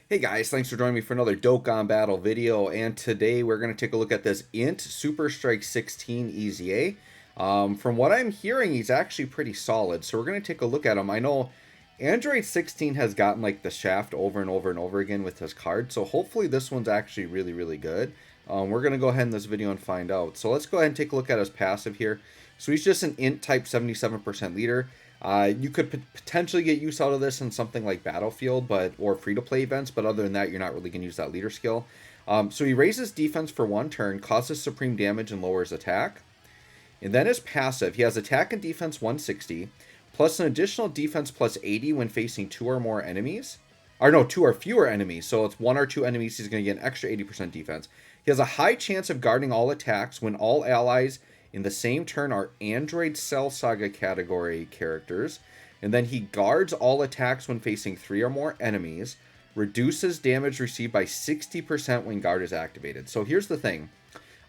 Hey guys, thanks for joining me for another Dokkan Battle video, and today we're going to take a look at this Int Super Strike 16 EZA. From what I'm hearing, he's actually pretty solid, so we're going to take a look at him. I know Android 16 has gotten like the shaft over and over and over again with his card, so hopefully this one's actually really good. We're going to go ahead in this video and find out. So let's go ahead and take a look at his passive here. So he's just an Int type 77% leader. You could potentially get use out of this in something like Battlefield, or free-to-play events, but other than that, you're not really going to use that leader skill. So he raises defense for one turn, causes supreme damage, and lowers attack. And then his passive, he has attack and defense 160, plus an additional defense plus 80 when facing two or more enemies. Or no, two or fewer enemies. So it's one or two enemies, he's going to get an extra 80% defense. He has a high chance of guarding all attacks when all allies in the same turn are Android Cell Saga category characters. And then he guards all attacks when facing three or more enemies, reduces damage received by 60% when guard is activated. So here's the thing.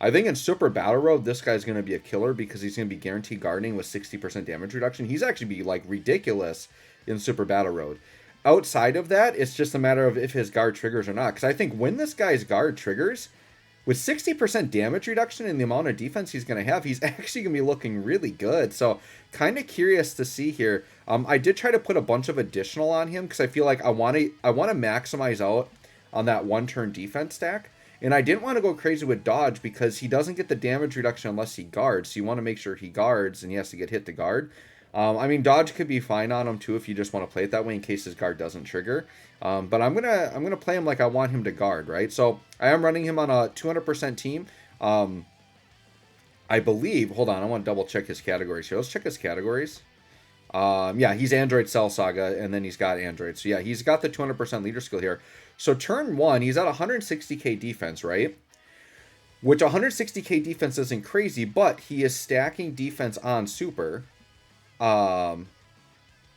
I think in Super Battle Road, this guy's going to be a killer because he's going to be guaranteed guarding with 60% damage reduction. He's actually be like ridiculous in Super Battle Road. Outside of that, it's just a matter of if his guard triggers or not. Because I think when this guy's guard triggers, with 60% damage reduction in the amount of defense he's going to have, he's actually going to be looking really good. So kind of curious to see here. I did try to put a bunch of additional on him because I feel like I want to maximize out on that one turn defense stack. And I didn't want to go crazy with dodge because he doesn't get the damage reduction unless he guards. So you want to make sure he guards and he has to get hit to guard. I mean, dodge could be fine on him too if you just want to play it that way in case his guard doesn't trigger. But I'm gonna play him like I want him to guard, right? So I am running him on a 200% team. I believe. Hold on, I want to double check his categories here. Let's check his categories. Yeah, he's Android Cell Saga, and then he's got Android. So yeah, he's got the 200% leader skill here. So turn one, he's at 160k defense, right? Which 160k defense isn't crazy, but he is stacking defense on super.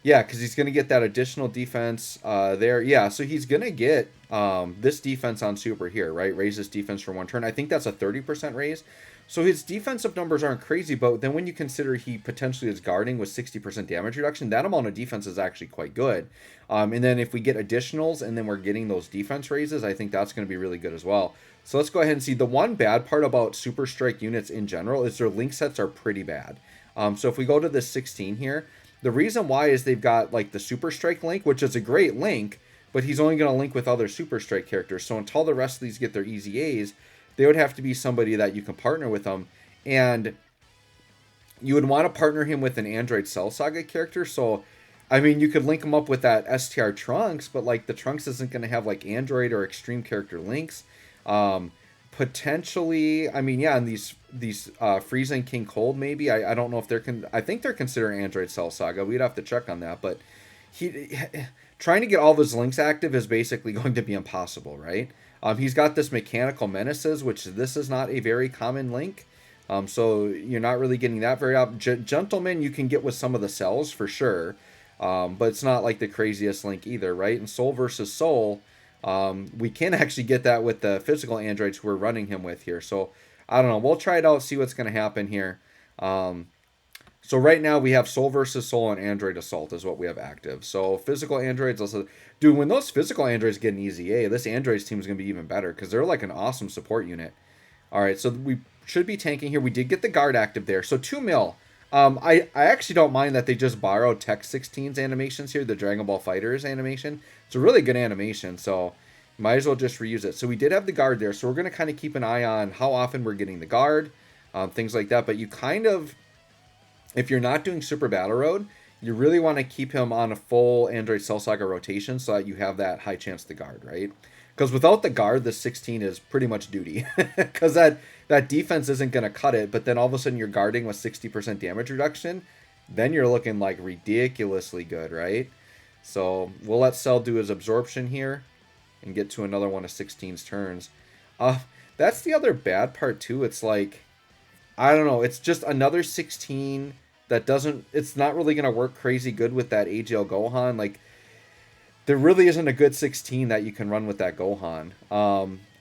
Yeah, because he's going to get that additional defense there. Yeah, so he's going to get this defense on super here, right? Raises defense for one turn. I think that's a 30% raise. So his defensive numbers aren't crazy, but then when you consider he potentially is guarding with 60% damage reduction, that amount of defense is actually quite good. And then if we get additionals and then we're getting those defense raises, I think that's going to be really good as well. So let's go ahead and see. The one bad part about Super Strike units in general is their link sets are pretty bad. So if we go to this 16 here, the reason why is they've got like the Super Strike link, which is a great link, but he's only going to link with other Super Strike characters. So until the rest of these get their EZAs, they would have to be somebody that you can partner with them. And you would want to partner him with an Android Cell Saga character. So, I mean, you could link him up with that STR Trunks, but like the Trunks isn't going to have like Android or Extreme character links. Potentially, I mean, yeah, and these Frieza and King Cold, maybe. I don't know if I think they're considering Android Cell Saga. We'd have to check on that, but he trying to get all those links active is basically going to be impossible, right? He's got this Mechanical Menaces, which this is not a very common link. So you're not really getting that very often. Gentleman you can get with some of the cells for sure, but it's not like the craziest link either, right? And Soul versus Soul, we can actually get that with the physical androids who we're running him with here. So I don't know. We'll try it out, see what's going to happen here. So right now we have Soul versus Soul and Android Assault is what we have active. So physical androids, also, dude, when those physical androids get an EZA, this androids team is going to be even better because they're like an awesome support unit. All right, so we should be tanking here. We did get the guard active there. So 2 mil. I actually don't mind that they just borrowed Tech 16's animations here, the Dragon Ball Fighters animation. It's a really good animation, so might as well just reuse it. So we did have the guard there, so we're going to kind of keep an eye on how often we're getting the guard, things like that. But you kind of, if you're not doing Super Battle Road, you really want to keep him on a full Android Cell Saga rotation so that you have that high chance to guard, right? Because without the guard, the 16 is pretty much duty. Because that defense isn't going to cut it, but then all of a sudden you're guarding with 60% damage reduction, then you're looking like ridiculously good, right? So we'll let Cell do his absorption here and get to another one of 16's turns. That's the other bad part too. It's like, I don't know, it's just another 16 that doesn't, it's not really going to work crazy good with that AGL Gohan. Like, there really isn't a good 16 that you can run with that Gohan.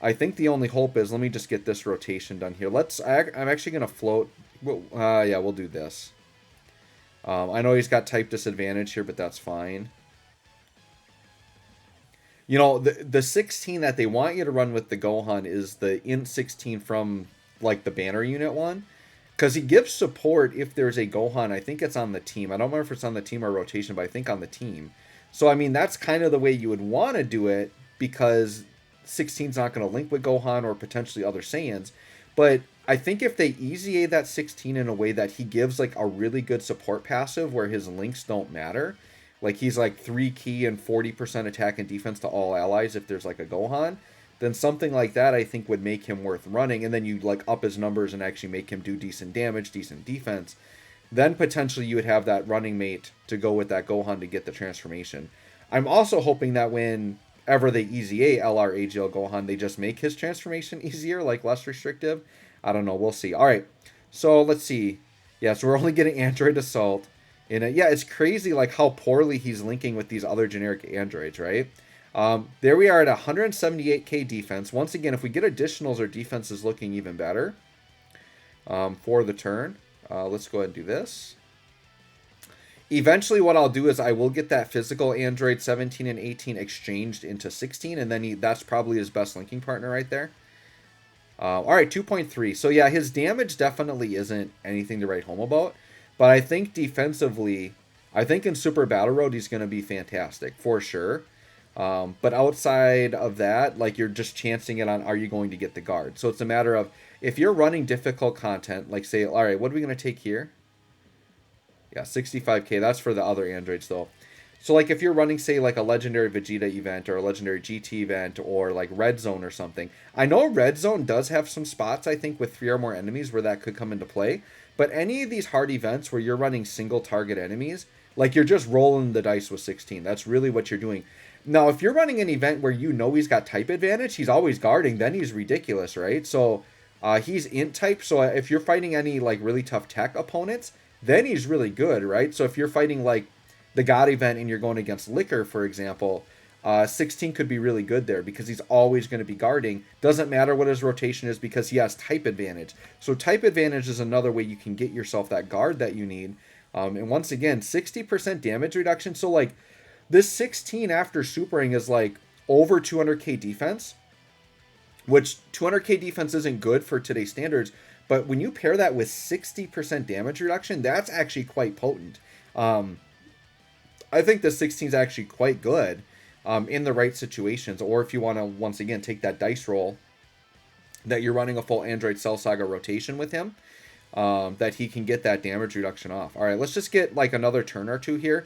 I think the only hope is, let me just get this rotation done here. I'm actually going to float. Yeah, we'll do this. I know he's got type disadvantage here, but that's fine. You know, the 16 that they want you to run with the Gohan is the Int 16 from like the banner unit one. Because he gives support if there's a Gohan. I think it's on the team. I don't remember if it's on the team or rotation, but I think on the team. So, I mean, that's kind of the way you would want to do it because 16's not going to link with Gohan or potentially other Saiyans. But I think if they easy A that 16 in a way that he gives like a really good support passive where his links don't matter, like he's like 3 key and 40% attack and defense to all allies if there's like a Gohan, then something like that I think would make him worth running. And then you like up his numbers and actually make him do decent damage, decent defense. Then potentially you would have that running mate to go with that Gohan to get the transformation. I'm also hoping that whenever they easy A LR AGL Gohan, they just make his transformation easier, like less restrictive. I don't know. We'll see. All right. So let's see. Yeah, so we're only getting Android Assault in it. Yeah, it's crazy like how poorly he's linking with these other generic androids, right? There we are at 178k defense. Once again, if we get additionals, our defense is looking even better for the turn. Let's go ahead and do this. Eventually, what I'll do is I will get that physical android 17 and 18 exchanged into 16, and then that's probably his best linking partner right there. All right, 2.3. So yeah, his damage definitely isn't anything to write home about, but I think defensively, I think in Super Battle Road he's going to be fantastic for sure. But outside of that, like you're just chancing it on, are you going to get the guard? So it's a matter of if you're running difficult content, like say, all right, what are we going to take here? Yeah, 65k. That's for the other androids though. So like if you're running, say, like a legendary Vegeta event or a legendary GT event or like Red Zone or something. I know Red Zone does have some spots, I think, with 3 or more enemies where that could come into play. But any of these hard events where you're running single target enemies, like you're just rolling the dice with 16. That's really what you're doing. Now, if you're running an event where you know he's got type advantage, he's always guarding, then he's ridiculous, right? So he's int type. So if you're fighting any like really tough tech opponents, then he's really good, right? So if you're fighting like the God event and you're going against Liquor, for example, 16 could be really good there because he's always going to be guarding. Doesn't matter what his rotation is because he has type advantage. So type advantage is another way you can get yourself that guard that you need. And once again, 60% damage reduction. So like this 16 after supering is like over 200k defense, which 200k defense isn't good for today's standards. But when you pair that with 60% damage reduction, that's actually quite potent. I think the 16 is actually quite good in the right situations. Or if you want to, once again, take that dice roll that you're running a full Android Cell Saga rotation with him, that he can get that damage reduction off. All right, let's just get like another turn or two here.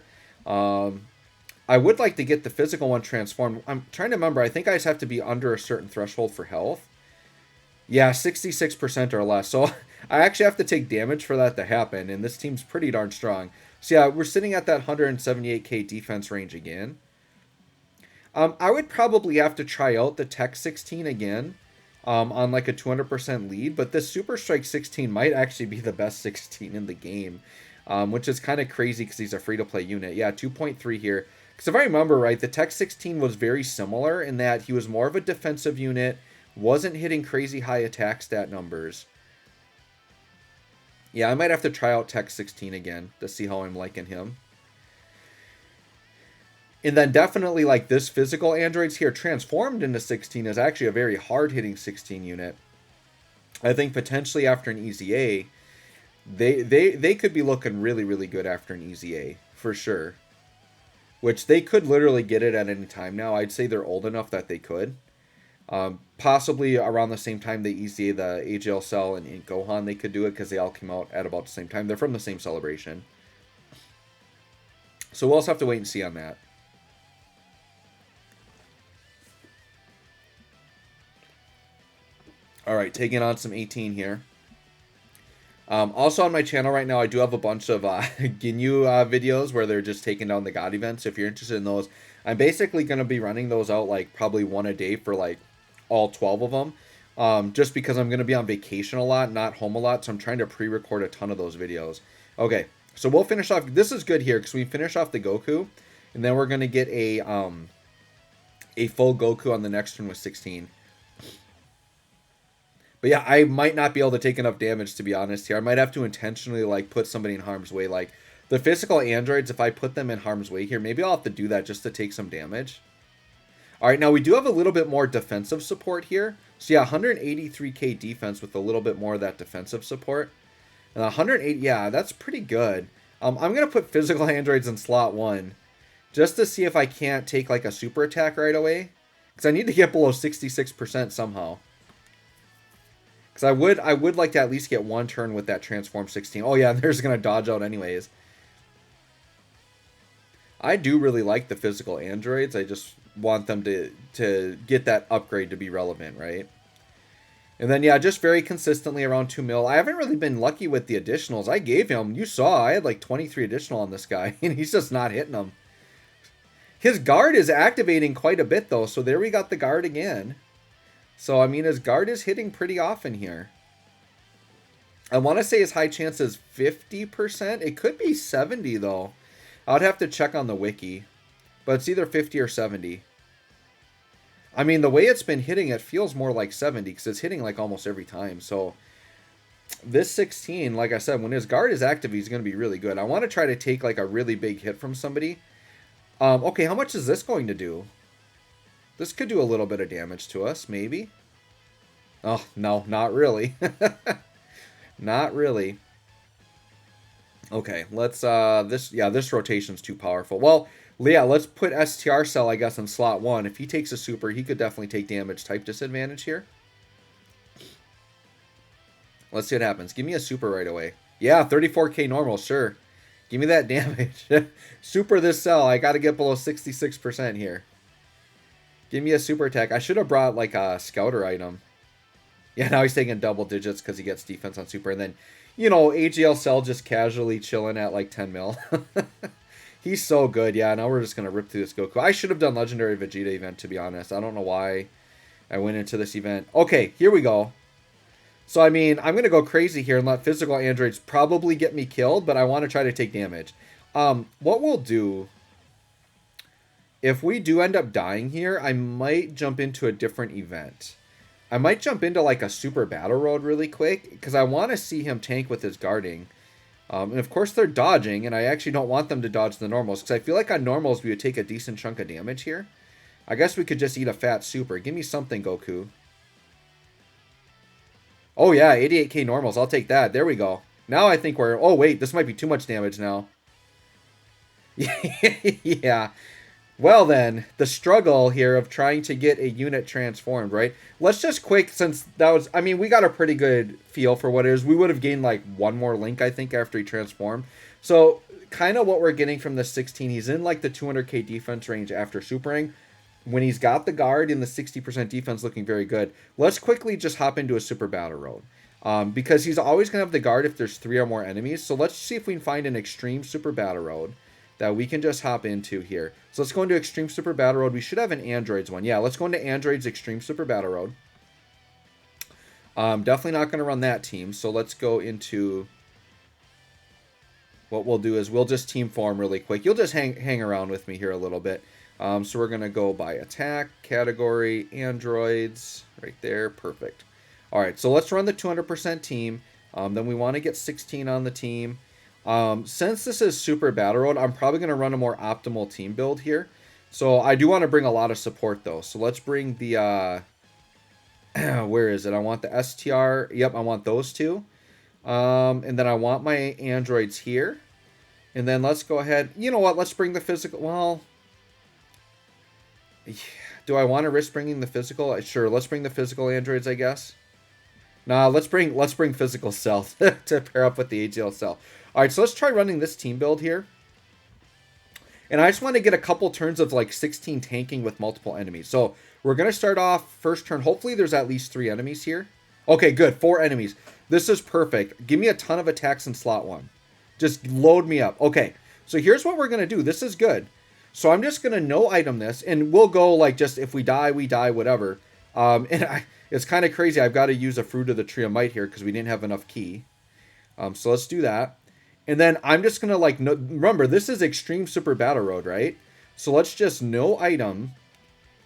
I would like to get the physical one transformed. I'm trying to remember. I think I just have to be under a certain threshold for health. Yeah, 66% or less. So I actually have to take damage for that to happen, and this team's pretty darn strong. So yeah, we're sitting at that 178k defense range again. I would probably have to try out the Tech 16 again on like a 200% lead, but this Super Strike 16 might actually be the best 16 in the game, which is kind of crazy because he's a free-to-play unit. Yeah, 2.3 here. Because if I remember right, the Tech 16 was very similar in that he was more of a defensive unit, wasn't hitting crazy high attack stat numbers. Yeah, I might have to try out Tech 16 again to see how I'm liking him. And then definitely like this physical androids here transformed into 16 is actually a very hard-hitting 16 unit. I think potentially after an Easy A, they could be looking really, really good after an Easy A, for sure. Which they could literally get it at any time now. I'd say they're old enough that they could. Possibly around the same time they Easy A the AGL Cell and Int Gohan, they could do it because they all came out at about the same time. They're from the same celebration. So we'll also have to wait and see on that. Alright, taking on some 18 here. Also on my channel right now, I do have a bunch of Ginyu videos where they're just taking down the God events. So if you're interested in those, I'm basically going to be running those out like probably one a day for like all 12 of them. Just because I'm going to be on vacation a lot, not home a lot. So I'm trying to pre-record a ton of those videos. Okay, so we'll finish off. This is good here because we finish off the Goku. And then we're going to get a full Goku on the next turn with 16. But yeah, I might not be able to take enough damage, to be honest here. I might have to intentionally, like, put somebody in harm's way. Like, the physical androids, if I put them in harm's way here, maybe I'll have to do that just to take some damage. All right, now we do have a little bit more defensive support here. So yeah, 183k defense with a little bit more of that defensive support. And 108, yeah, that's pretty good. I'm going to put physical androids in slot 1 just to see if I can't take like a super attack right away. Because I need to get below 66% somehow. Because I would like to at least get one turn with that Transform 16. Oh yeah, they're just going to dodge out anyways. I do really like the physical androids. I just want them to get that upgrade to be relevant, right? And then, yeah, just very consistently around 2 mil. I haven't really been lucky with the additionals. I gave him, you saw, I had like 23 additional on this guy, and he's just not hitting them. His guard is activating quite a bit, though, so there we got the guard again. So, I mean, his guard is hitting pretty often here. I want to say his high chance is 50%. It could be 70, though. I'd have to check on the wiki. But it's either 50 or 70. I mean, the way it's been hitting, it feels more like 70 because it's hitting like almost every time. So this 16, like I said, when his guard is active, he's going to be really good. I want to try to take like a really big hit from somebody. Okay, how much is this going to do? This could do a little bit of damage to us, maybe. Oh, no, not really. Not really. Okay, let's, this rotation's too powerful. Well, yeah, let's put STR Cell, I guess, in slot 1. If he takes a super, he could definitely take damage type disadvantage here. Let's see what happens. Give me a super right away. Yeah, 34k normal, sure. Give me that damage. Super this cell. I got to get below 66% here. Give me a super attack. I should have brought, like, a scouter item. Yeah, now he's taking double digits because he gets defense on super. And then, you know, AGL Cell just casually chilling at, like, 10 mil. He's so good. Yeah, now we're just going to rip through this Goku. I should have done Legendary Vegeta event, to be honest. I don't know why I went into this event. Okay, here we go. So, I mean, I'm going to go crazy here and let physical androids probably get me killed, but I want to try to take damage. What we'll do, if we do end up dying here, I might jump into a different event. I might jump into, like, a Super Battle Road really quick, because I want to see him tank with his guarding. And of course they're dodging, and I actually don't want them to dodge the normals, because I feel like on normals we would take a decent chunk of damage here. I guess we could just eat a fat super. Give me something, Goku. Oh yeah, 88k normals. I'll take that. There we go. Now I think we're... Oh wait, this might be too much damage now. Yeah. Well then, the struggle here of trying to get a unit transformed, right? Let's just quick, since that was... I mean, we got a pretty good feel for what it is. We would have gained like one more link, I think, after he transformed. So, kind of what we're getting from the 16, he's in like the 200k defense range after supering. When he's got the guard in the 60% defense looking very good. Let's quickly just hop into a Super Battle Road. Because he's always going to have the guard if there's 3 or more enemies. So let's see if we can find an Extreme Super Battle Road that we can just hop into here. So let's go into Extreme Super Battle Road. We should have an Androids one. Yeah, let's go into Androids Extreme Super Battle Road. Definitely not going to run that team. So let's go into... What we'll do is we'll just team form really quick. You'll just hang around with me here a little bit. So we're going to go by attack, category, androids, right there. Perfect. All right, so let's run the 200% team. Then we want to get 16 on the team. Since this is Super Battle Road, I'm probably going to run a more optimal team build here. So I do want to bring a lot of support, though. So let's bring the... where is it? I want the STR. Yep, I want those two. And then I want my androids here. And then let's go ahead. You know what? Let's bring the physical... Well... Do I want to risk bringing the physical? Sure, let's bring the physical androids, I guess. Nah, let's bring physical Cell to pair up with the AGL Cell. All right, so let's try running this team build here. And I just want to get a couple turns of like 16 tanking with multiple enemies. So we're going to start off first turn. Hopefully there's at least 3 enemies here. Okay, good. 4 enemies. This is perfect. Give me a ton of attacks in slot 1. Just load me up. Okay, so here's what we're going to do. This is good. So I'm just going to no item this, and we'll go like just if we die, whatever. It's kind of crazy. I've got to use a Fruit of the Tree of Might here because we didn't have enough ki. So let's do that. And then I'm just going to like, remember, this is Extreme Super Battle Road, right? So let's just no item.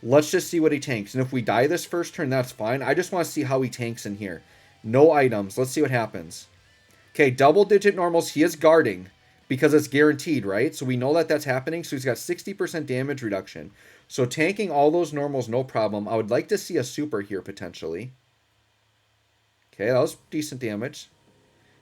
Let's just see what he tanks. And if we die this first turn, that's fine. I just want to see how he tanks in here. No items. Let's see what happens. Okay, double digit normals. He is guarding. because it's guaranteed, right? So we know that that's happening. So he's got 60% damage reduction. So tanking all those normals, no problem. I would like to see a super here potentially. Okay, that was decent damage.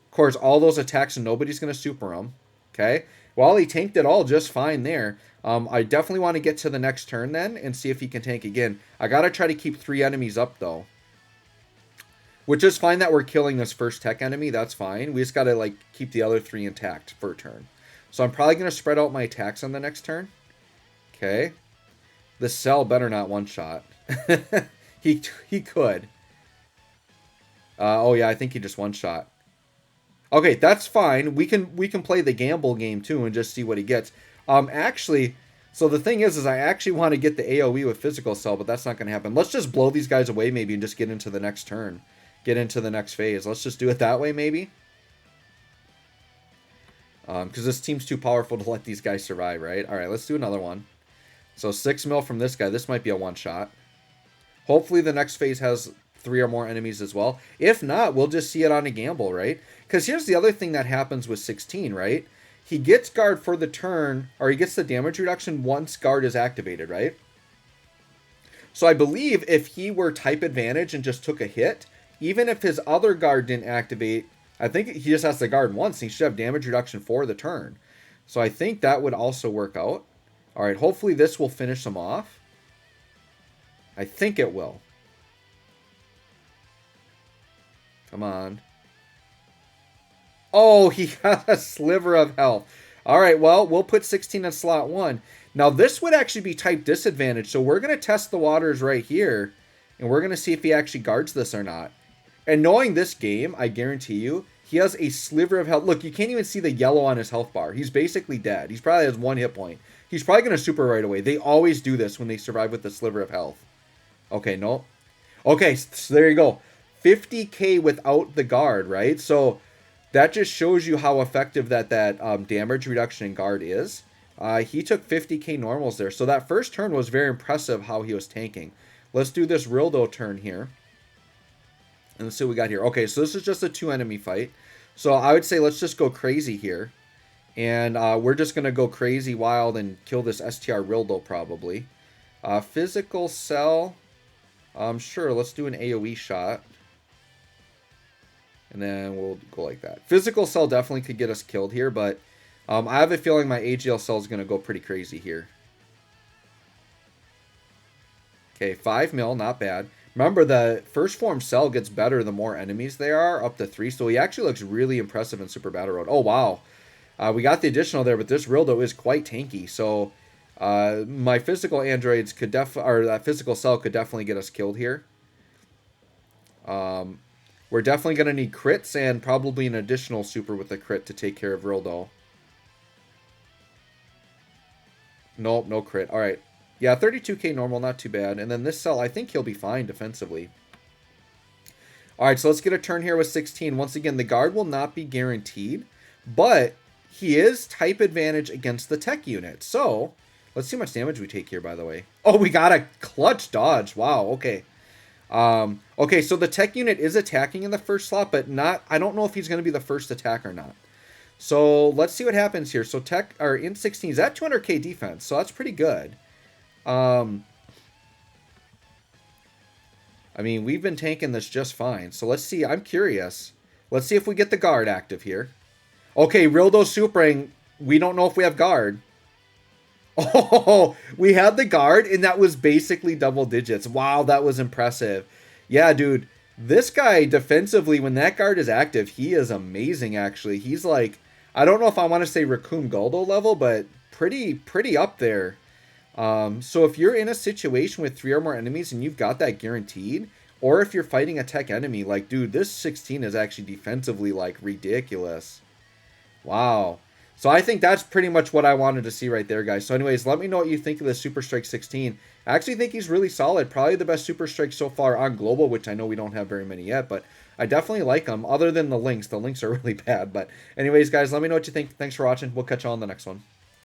Of course, all those attacks and nobody's going to super him. Okay, well, he tanked it all just fine there. I definitely want to get to the next turn then and see if he can tank again. I got to try to keep 3 enemies up though. Which is fine that we're killing this first tech enemy. That's fine. We just got to like keep the other 3 intact for a turn. So I'm probably going to spread out my attacks on the next turn. Okay. The cell better not one-shot. he could. Oh yeah, I think he just one-shot. Okay, that's fine. We can play the gamble game too and just see what he gets. Actually, so the thing is I actually want to get the AoE with physical cell, but that's not going to happen. Let's just blow these guys away maybe and just get into the next turn. Get into the next phase. Let's just do it that way maybe. Because this team's too powerful to let these guys survive, right? All right, let's do another one. So 6 mil from this guy. This might be a one-shot. Hopefully the next phase has 3 or more enemies as well. If not, we'll just see it on a gamble, right? Because here's the other thing that happens with 16, right? He gets guard for the turn, or he gets the damage reduction once guard is activated, right? So I believe if he were type advantage and just took a hit, even if his other guard didn't activate, I think he just has to guard once. He should have damage reduction for the turn. So I think that would also work out. All right, hopefully this will finish him off. I think it will. Come on. Oh, he got a sliver of health. All right, well, we'll put 16 in slot 1. Now, this would actually be type disadvantage, so we're going to test the waters right here, and we're going to see if he actually guards this or not. And knowing this game, I guarantee you, he has a sliver of health. Look, you can't even see the yellow on his health bar. He's basically dead. He's probably has 1 hit point. He's probably going to super right away. They always do this when they survive with a sliver of health. Okay, no. Okay, so there you go. 50k without the guard, right? So that just shows you how effective that damage reduction in guard is. He took 50k normals there. So that first turn was very impressive how he was tanking. Let's do this Rildo turn here. And let's see what we got here. Okay, so this is just a 2 enemy fight. So I would say let's just go crazy here. And we're just going to go crazy wild and kill this STR Rildo probably. Physical cell. Sure, let's do an AoE shot. And then we'll go like that. Physical cell definitely could get us killed here, but I have a feeling my AGL cell is going to go pretty crazy here. Okay, 5 mil, not bad. Remember, the first form cell gets better the more enemies there are, up to 3. So he actually looks really impressive in Super Battle Road. Oh, wow. We got the additional there, but this Rildo is quite tanky. So my physical androids could or that physical cell could definitely get us killed here. We're definitely going to need crits and probably an additional super with a crit to take care of Rildo. Nope, no crit. All right. Yeah, 32k normal, not too bad. And then this cell, I think he'll be fine defensively. All right, so let's get a turn here with 16. Once again, the guard will not be guaranteed, but he is type advantage against the tech unit. So let's see how much damage we take here, by the way. Oh, we got a clutch dodge. Wow, okay. Okay, so the tech unit is attacking in the first slot, but not. I don't know if he's going to be the first attack or not. So let's see what happens here. So tech, or in 16, is at 200k defense, so that's pretty good. I mean, we've been tanking this just fine. So let's see. I'm curious. Let's see if we get the guard active here. Okay, Rildo supering. We don't know if we have guard. Oh, we had the guard, and that was basically double digits. Wow, that was impressive. Yeah, dude. This guy, defensively, when that guard is active, he is amazing, actually. He's like, I don't know if I want to say Raccoon Goldo level, but pretty up there. So if you're in a situation with 3 or more enemies and you've got that guaranteed, or if you're fighting a tech enemy, like, dude, this 16 is actually defensively, like, ridiculous. Wow. So I think that's pretty much what I wanted to see right there, guys. So anyways, let me know what you think of the Super Strike 16. I actually think he's really solid. Probably the best Super Strike so far on Global, which I know we don't have very many yet, but I definitely like him, other than the links. The links are really bad. But anyways, guys, let me know what you think. Thanks for watching. We'll catch you on the next one.